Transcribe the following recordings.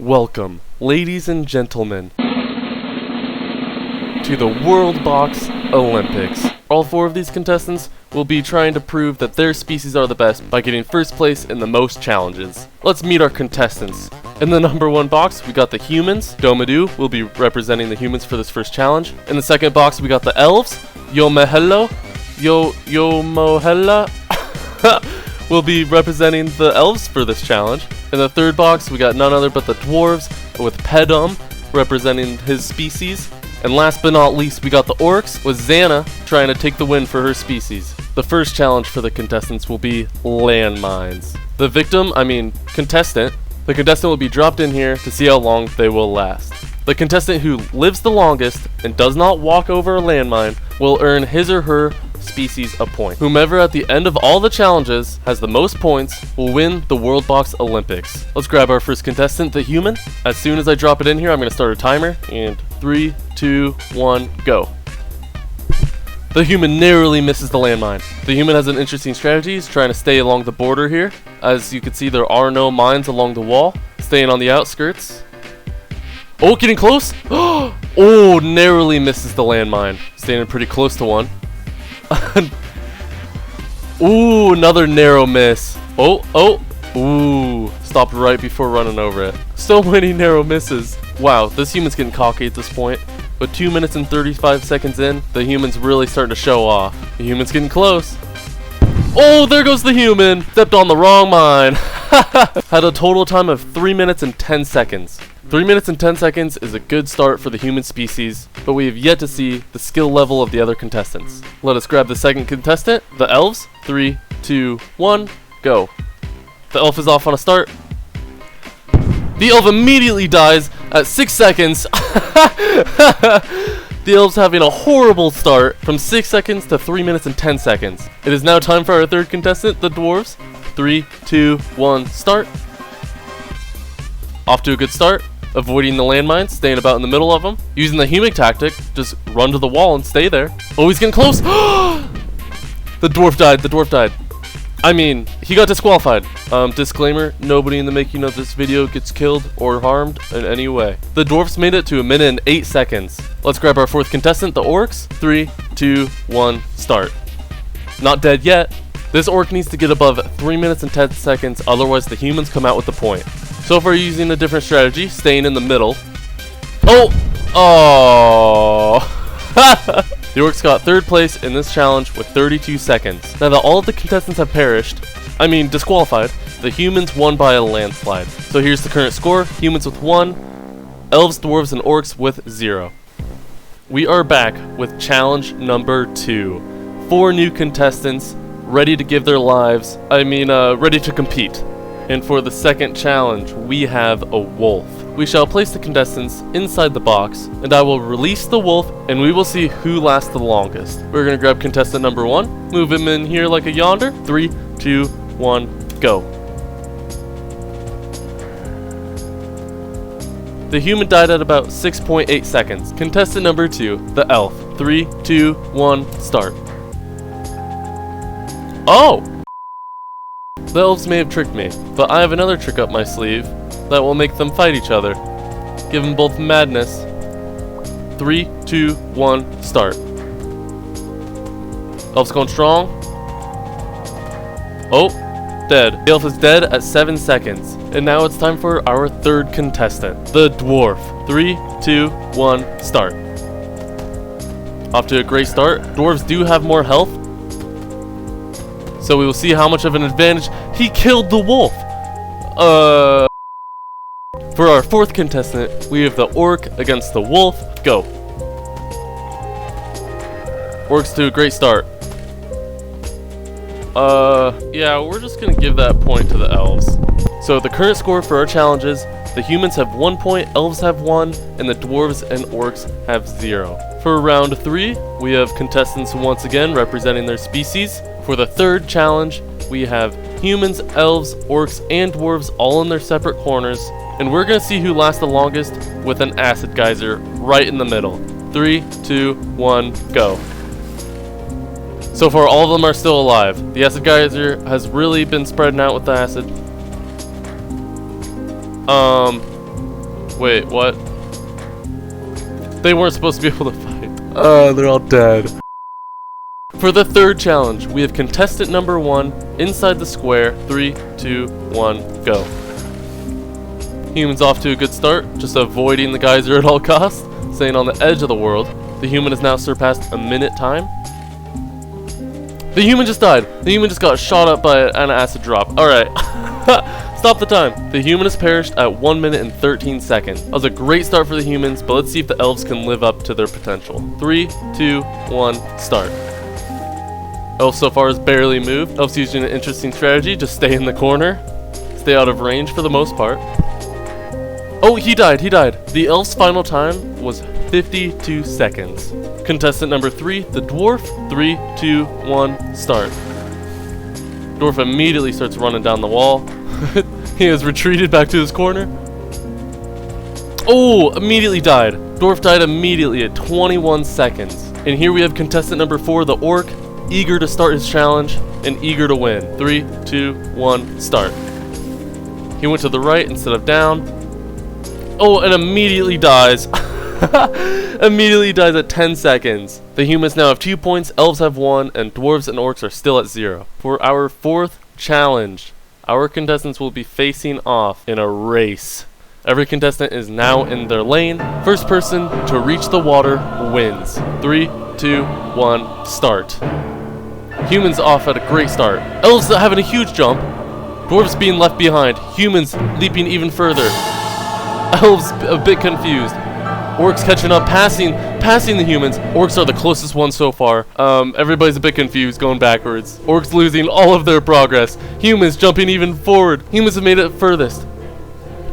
Welcome, ladies and gentlemen, to the WorldBox Olympics. All four of these contestants will be trying to prove that their species are the best by getting first place in the most challenges. Let's meet our contestants. In the number one box, we got the humans. Domadoo will be representing the humans for this first challenge. In the second box, we got the elves. Yomohella will be representing the elves for this challenge. In the third box, we got none other but the dwarves, with Pedum representing his species. And last but not least, we got the orcs, with Xana trying to take the win for her species. The first challenge for the contestants will be landmines. The contestant will be dropped in here to see how long they will last. The contestant who lives the longest and does not walk over a landmine will earn his or her species a point. Whomever at the end of all the challenges has the most points will win the WorldBox Olympics. Let's grab our first contestant, the human. As soon as I drop it in here, I'm going to start a timer. And 3, 2, 1, go. The human narrowly misses the landmine. The human has an interesting strategy. He's trying to stay along the border here. As you can see, there are no mines along the wall. Staying on the outskirts. Oh, getting close. Oh, narrowly misses the landmine. Standing pretty close to one. Ooh, another narrow miss. Ooh, stopped right before running over it. So many narrow misses. Wow, this human's getting cocky at this point. But 2 minutes and 35 seconds in, the human's really starting to show off. The human's getting close. Oh, there goes the human. Stepped on the wrong mine. Had a total time of 3 minutes and 10 seconds. 3 minutes and 10 seconds is a good start for the human species, but we have yet to see the skill level of the other contestants. Let us grab the second contestant, the elves. 3, 2, 1, go. The elf is off on a start. The elf immediately dies at 6 seconds. The elf's having a horrible start from 6 seconds to 3 minutes and 10 seconds. It is now time for our third contestant, the dwarves. 3, 2, 1, start. Off to a good start. Avoiding the landmines, staying about in the middle of them. Using the human tactic, just run to the wall and stay there. Oh, he's getting close. The dwarf died. I mean, he got disqualified. Disclaimer, nobody in the making of this video gets killed or harmed in any way. The dwarfs made it to 1 minute and 8 seconds. Let's grab our fourth contestant, the orcs. 3, 2, 1, start. Not dead yet. This orc needs to get above 3 minutes and 10 seconds, otherwise the humans come out with the point. So far using a different strategy, staying in the middle. Oh! The orcs got third place in this challenge with 32 seconds. Now that all of the contestants have disqualified, the humans won by a landslide. So here's the current score. Humans with 1, elves, dwarves, and orcs with 0. We are back with challenge number 2. 4 new contestants ready to give their lives, ready to compete. And for the second challenge, we have a wolf. We shall place the contestants inside the box, and I will release the wolf, and we will see who lasts the longest. We're gonna grab contestant number 1, move him in here like a yonder. 3, 2, 1, go. The human died at about 6.8 seconds. Contestant number 2, the elf. 3, 2, 1, start. Oh! The elves may have tricked me, but I have another trick up my sleeve that will make them fight each other. Give them both madness. 3, 2, 1, start. Elf's going strong. Oh, dead. The elf is dead at 7 seconds. And now it's time for our third contestant, the dwarf. 3, 2, 1, start. Off to a great start. Dwarves do have more health, so we will see how much of an advantage. He killed the wolf. For our fourth contestant, we have the orc against the wolf. Go. Orcs to a great start. Yeah, we're just gonna give that point to the elves. So the current score for our challenges, the humans have 1 point, elves have 1, and the dwarves and orcs have 0. For round 3, we have contestants once again representing their species. For the third challenge, we have humans, elves, orcs, and dwarves all in their separate corners, and we're gonna see who lasts the longest with an acid geyser right in the middle. 3, 2, 1, go. So far, all of them are still alive. The acid geyser has really been spreading out with the acid. Wait, what? They weren't supposed to be able to fight. They're all dead. For the third challenge, we have contestant number 1 inside the square. 3, 2, 1, go. Humans off to a good start, just avoiding the geyser at all costs, staying on the edge of the world. The human has now surpassed a minute time. The human just died. The human just got shot up by an acid drop. Alright. Stop the time. The human has perished at 1 minute and 13 seconds. That was a great start for the humans, but let's see if the elves can live up to their potential. 3, 2, 1, start. Elf so far has barely moved. Elf's using an interesting strategy. Just stay in the corner. Stay out of range for the most part. Oh, he died. He died. The elf's final time was 52 seconds. Contestant number 3, the dwarf. 3, 2, 1, start. Dwarf immediately starts running down the wall. He has retreated back to his corner. Oh, immediately died. Dwarf died immediately at 21 seconds. And here we have contestant number 4, the orc, eager to start his challenge and eager to win. 3, 2, 1, start. He went to the right instead of down. Oh, and immediately dies. Immediately dies at 10 seconds. The humans now have 2 points, elves have 1, and dwarves and orcs are still at 0. For our fourth challenge, our contestants will be facing off in a race. Every contestant is now in their lane. First person to reach the water wins. 3, 2, 1, start. Humans off at a great start. Elves having a huge jump. Dwarves being left behind. Humans leaping even further. Elves a bit confused. Orcs catching up, passing the humans. Orcs are the closest ones so far. Everybody's a bit confused, going backwards. Orcs losing all of their progress. Humans jumping even forward. Humans have made it furthest.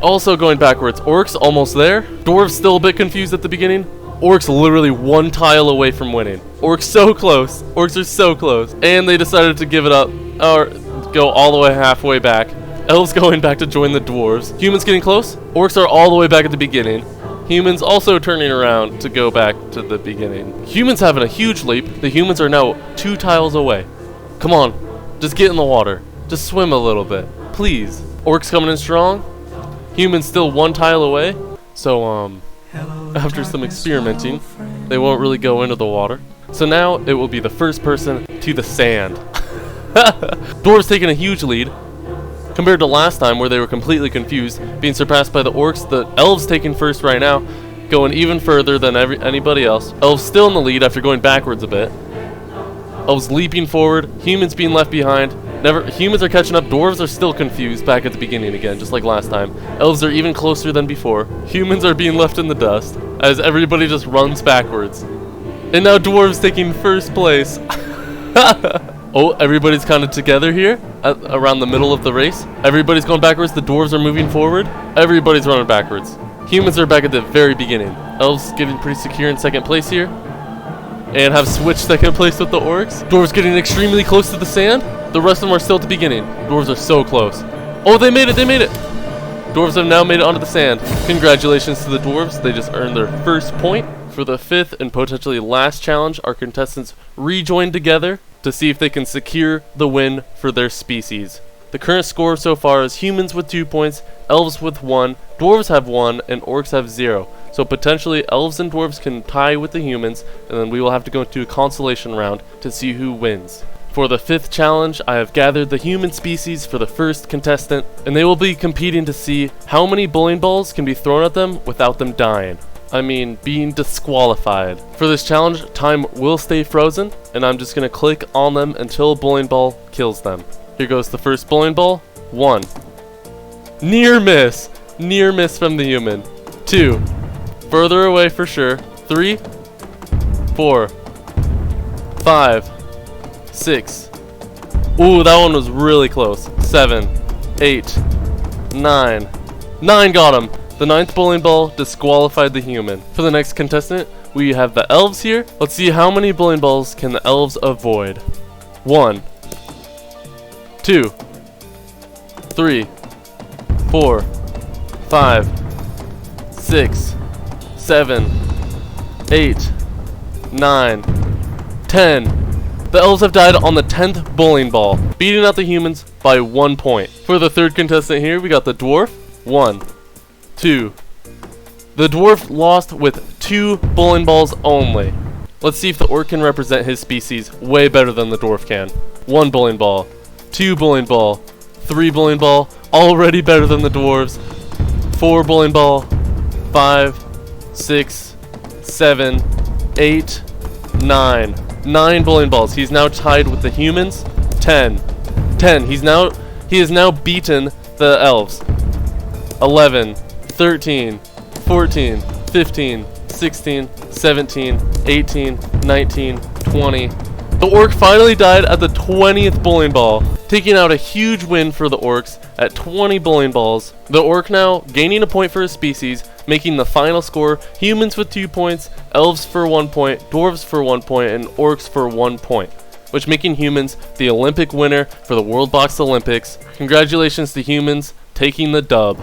Also going backwards. Orcs almost there. Dwarves still a bit confused at the beginning. Orcs literally 1 tile away from winning. Orcs so close. Orcs are so close. And they decided to give it up, or go all the way halfway back. Elves going back to join the dwarves. Humans getting close. Orcs are all the way back at the beginning. Humans also turning around to go back to the beginning. Humans having a huge leap. The humans are now 2 tiles away. Come on, just get in the water. Just swim a little bit, please. Orcs coming in strong. Humans still 1 tile away. So, after some experimenting, they won't really go into the water. So now it will be the first person to the sand. Dwarves taking a huge lead. Compared to last time where they were completely confused, being surpassed by the orcs. The elves taking first right now, going even further than anybody else. Elves still in the lead after going backwards a bit. Elves leaping forward, humans being left behind. Humans are catching up, dwarves are still confused back at the beginning again, just like last time. Elves are even closer than before. Humans are being left in the dust as everybody just runs backwards. And now dwarves taking first place. Oh, everybody's kind of together here around the middle of the race. Everybody's going backwards. The dwarves are moving forward. Everybody's running backwards. Humans are back at the very beginning. Elves getting pretty secure in second place here. And have switched second place with the orcs. Dwarves getting extremely close to the sand. The rest of them are still at the beginning. Dwarves are so close. Oh, they made it. They made it. Dwarves have now made it onto the sand. Congratulations to the dwarves. They just earned their first point. For the 5th and potentially last challenge, our contestants rejoin together to see if they can secure the win for their species. The current score so far is humans with 2 points, elves with 1, dwarves have 1, and orcs have 0. So potentially elves and dwarves can tie with the humans, and then we will have to go into a consolation round to see who wins. For the 5th challenge, I have gathered the human species for the first contestant, and they will be competing to see how many bowling balls can be thrown at them without them dying. I mean, being disqualified. For this challenge, time will stay frozen, and I'm just going to click on them until a bowling ball kills them. Here goes the first bowling ball. 1. Near miss! Near miss from the human. 2. Further away for sure. 3. 4. 5. 6. Ooh, that one was really close. 7. 8. 9. 9 got him! The 9th bowling ball disqualified the human. For the next contestant, we have the elves here. Let's see how many bowling balls can the elves avoid. 1. 2. 3. 4. 5. 6. 7. 8. 9. 10. The elves have died on the 10th bowling ball, beating out the humans by 1 point. For the 3rd contestant here, we got the dwarf. 1. 2, The dwarf lost with 2 bowling balls only. Let's see if the orc can represent his species way better than the dwarf can. 1 bowling ball, 2 bowling ball, 3 bowling ball, already better than the dwarves. 4 bowling ball, 5, 6, 7, 8, 9. 9 bowling balls. He's now tied with the humans. 10. He has now beaten the elves. 11, 13, 14, 15, 16, 17, 18, 19, 20. The orc finally died at the 20th bowling ball, taking out a huge win for the orcs at 20 bowling balls. The orc now gaining a point for his species, making the final score humans with 2 points, elves for 1 point, dwarves for 1 point, and orcs for 1 point, which making humans the Olympic winner for the WorldBox Olympics. Congratulations to humans taking the dub.